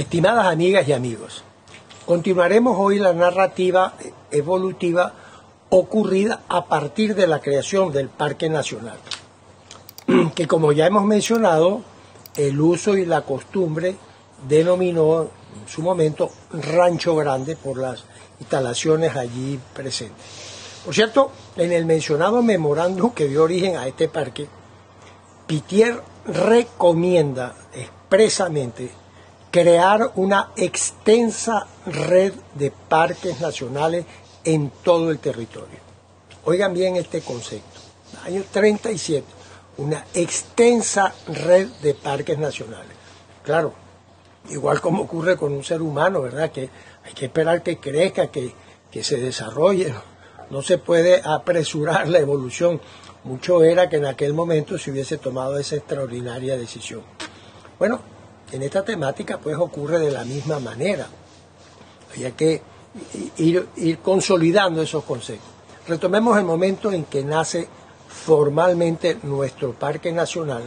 Estimadas amigas y amigos, continuaremos hoy la narrativa evolutiva ocurrida a partir de la creación del Parque Nacional, que como ya hemos mencionado, el uso y la costumbre denominó en su momento Rancho Grande por las instalaciones allí presentes. Por cierto, en el mencionado memorándum que dio origen a este parque, Pittier recomienda expresamente crear una extensa red de parques nacionales en todo el territorio. Oigan bien este concepto. Año 37, una extensa red de parques nacionales. Claro, igual como ocurre con un ser humano, ¿verdad? Que hay que esperar que crezca, que se desarrolle. No se puede apresurar la evolución. Mucho era que en aquel momento se hubiese tomado esa extraordinaria decisión. Bueno, en esta temática pues ocurre de la misma manera. Hay que ir consolidando esos conceptos. Retomemos el momento en que nace formalmente nuestro Parque Nacional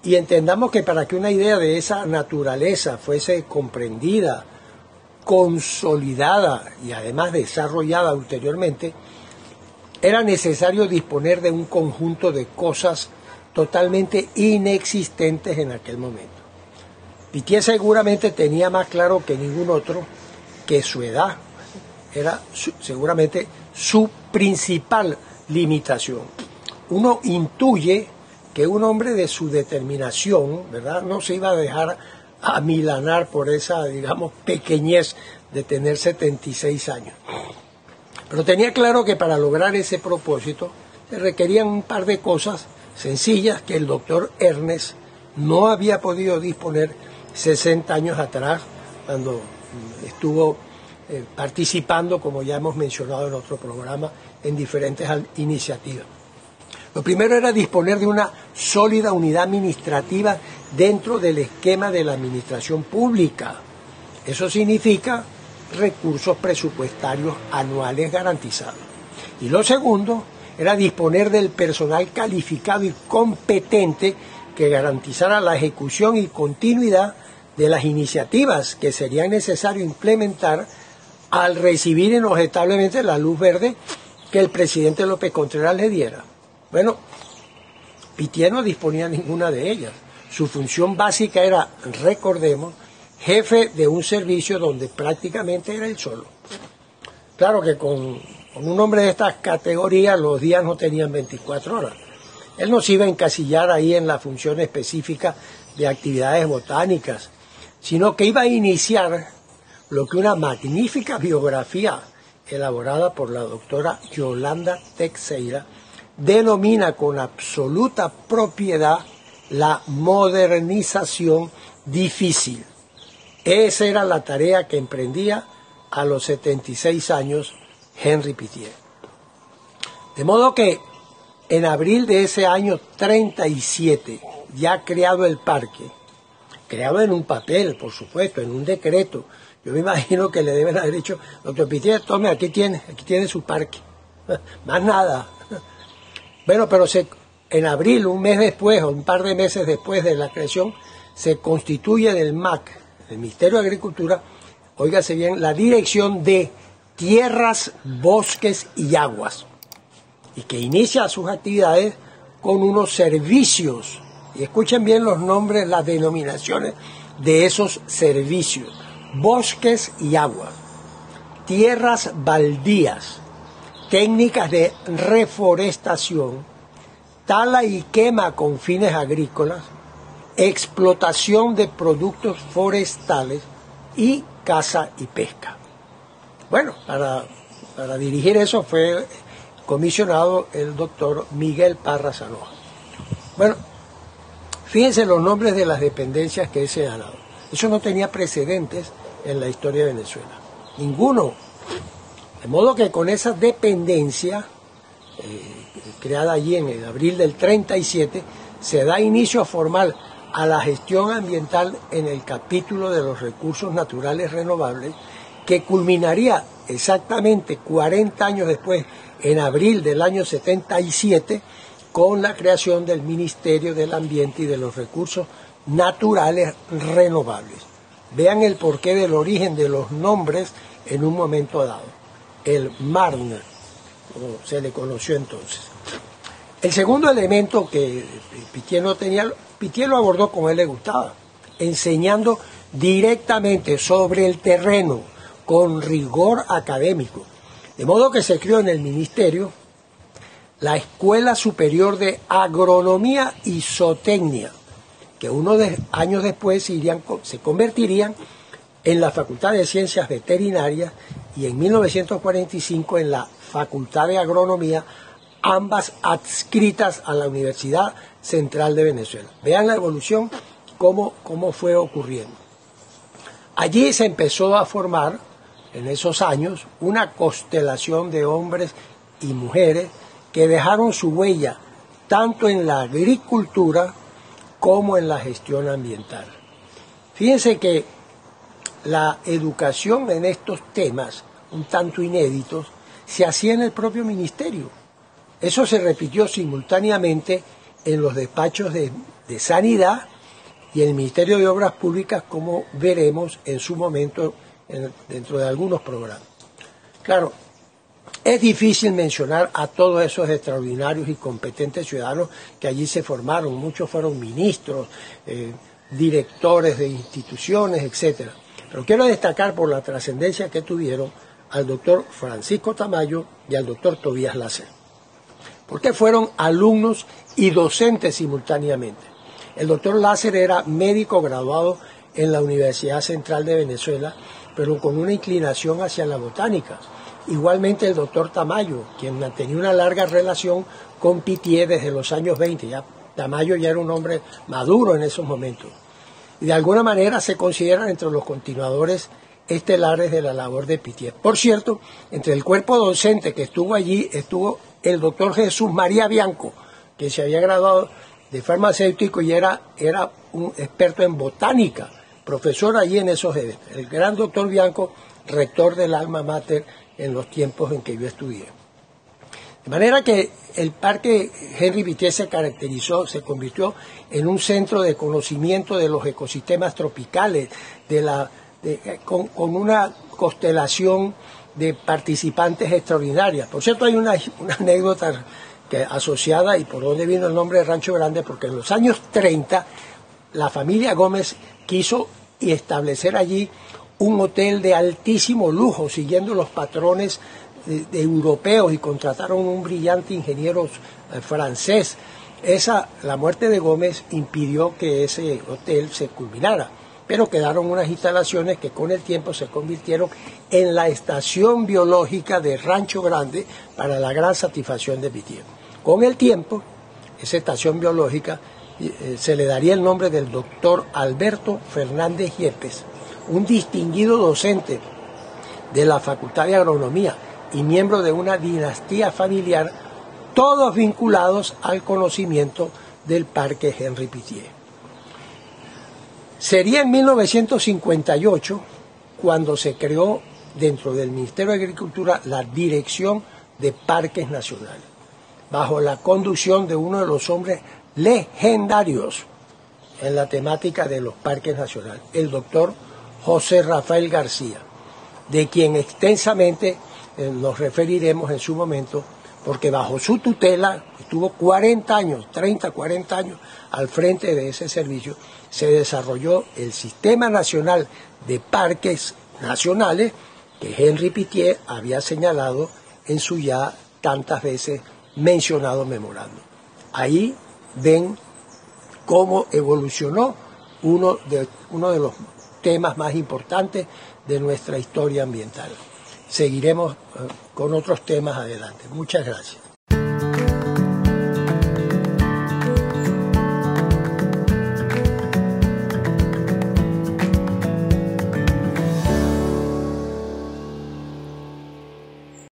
y entendamos que para que una idea de esa naturaleza fuese comprendida, consolidada y además desarrollada ulteriormente, era necesario disponer de un conjunto de cosas totalmente inexistentes en aquel momento. Pittier seguramente tenía más claro que ningún otro que su edad era seguramente su principal limitación. Uno intuye que un hombre de su determinación, ¿verdad?, no se iba a dejar amilanar por esa, digamos, pequeñez de tener 76 años. Pero tenía claro que para lograr ese propósito se requerían un par de cosas sencillas que el doctor Ernest no había podido disponer 60 años atrás, cuando estuvo participando, como ya hemos mencionado en otro programa, en diferentes iniciativas. Lo primero era disponer de una sólida unidad administrativa dentro del esquema de la administración pública. Eso significa recursos presupuestarios anuales garantizados. Y lo segundo era disponer del personal calificado y competente que garantizara la ejecución y continuidad de las iniciativas que serían necesario implementar al recibir inobjetablemente la luz verde que el presidente López Contreras le diera. Bueno, Pittier no disponía ninguna de ellas. Su función básica era, recordemos, jefe de un servicio donde prácticamente era él solo. Claro que con un hombre de estas categorías los días no tenían 24 horas. Él no se iba a encasillar ahí en la función específica de actividades botánicas, sino que iba a iniciar lo que una magnífica biografía elaborada por la doctora Yolanda Teixeira denomina con absoluta propiedad la modernización difícil. Esa era la tarea que emprendía a los 76 años Henri Pittier. De modo que en abril de ese año 37, ya creado el parque, creado en un papel, por supuesto, en un decreto, yo me imagino que le deben haber dicho, doctor Pittier, tome, aquí tiene su parque, más nada. Bueno, pero en abril, un mes después, o un par de meses después de la creación, se constituye del MAC, el Ministerio de Agricultura, óigase bien, la Dirección de Tierras, Bosques y Aguas, y que inicia sus actividades con unos servicios, y escuchen bien los nombres, las denominaciones de esos servicios: bosques y aguas, tierras baldías, técnicas de reforestación, tala y quema con fines agrícolas, explotación de productos forestales y caza y pesca. Bueno, para dirigir eso fue comisionado el doctor Miguel Parra Sanoja. Bueno, fíjense los nombres de las dependencias que he señalado. Eso no tenía precedentes en la historia de Venezuela. Ninguno. De modo que con esa dependencia creada allí en el abril del 37, se da inicio formal a la gestión ambiental en el capítulo de los recursos naturales renovables, que culminaría exactamente 40 años después, en abril del año 77, con la creación del Ministerio del Ambiente y de los Recursos naturales renovables. Vean el porqué del origen de los nombres en un momento dado. El Marne, como se le conoció entonces. El segundo elemento que Pittier no tenía, Pittier lo abordó como a él le gustaba, enseñando directamente sobre el terreno, con rigor académico. De modo que se creó en el ministerio la Escuela Superior de Agronomía y Zootecnia, que unos años después se convertirían en la Facultad de Ciencias Veterinarias y en 1945 en la Facultad de Agronomía, ambas adscritas a la Universidad Central de Venezuela. Vean la evolución, cómo fue ocurriendo. Allí se empezó a formar, en esos años, una constelación de hombres y mujeres que dejaron su huella tanto en la agricultura como en la gestión ambiental. Fíjense que la educación en estos temas, un tanto inéditos, se hacía en el propio ministerio. Eso se repitió simultáneamente en los despachos de Sanidad y en el Ministerio de Obras Públicas, como veremos en su momento dentro de algunos programas. Claro, es difícil mencionar a todos esos extraordinarios y competentes ciudadanos que allí se formaron. Muchos fueron ministros, directores de instituciones, etc. Pero quiero destacar por la trascendencia que tuvieron al doctor Francisco Tamayo y al doctor Tobías Láser, porque fueron alumnos y docentes simultáneamente. El doctor Láser era médico graduado en la Universidad Central de Venezuela, pero con una inclinación hacia la botánica. Igualmente el doctor Tamayo, quien mantenía una larga relación con Pittier desde los años 20. Tamayo ya era un hombre maduro en esos momentos. Y de alguna manera se consideran entre los continuadores estelares de la labor de Pittier. Por cierto, entre el cuerpo docente que estuvo allí, estuvo el doctor Jesús María Bianco, que se había graduado de farmacéutico y era un experto en botánica, profesor allí en esos eventos. El gran doctor Bianco, rector del Alma Mater en los tiempos en que yo estudié. De manera que el Parque Henri Pittier se convirtió en un centro de conocimiento de los ecosistemas tropicales, con una constelación de participantes extraordinarias. Por cierto, hay una anécdota asociada y por dónde vino el nombre de Rancho Grande, porque en los años 30 la familia Gómez quiso establecer allí un hotel de altísimo lujo, siguiendo los patrones de europeos, y contrataron un brillante ingeniero francés. La muerte de Gómez impidió que ese hotel se culminara, pero quedaron unas instalaciones que con el tiempo se convirtieron en la estación biológica de Rancho Grande para la gran satisfacción de Pittier. Con el tiempo, esa estación biológica se le daría el nombre del doctor Alberto Fernández Yepes, un distinguido docente de la Facultad de Agronomía y miembro de una dinastía familiar, todos vinculados al conocimiento del Parque Henri Pittier. Sería en 1958 cuando se creó dentro del Ministerio de Agricultura la Dirección de Parques Nacionales, bajo la conducción de uno de los hombres legendarios en la temática de los parques nacionales, el doctor José Rafael García, de quien extensamente nos referiremos en su momento, porque bajo su tutela estuvo 40 años al frente de ese servicio. Se desarrolló el Sistema Nacional de Parques Nacionales que Henri Pittier había señalado en su ya tantas veces mencionado memorando. Ahí ven cómo evolucionó uno de los temas más importantes de nuestra historia ambiental. Seguiremos con otros temas adelante. Muchas gracias.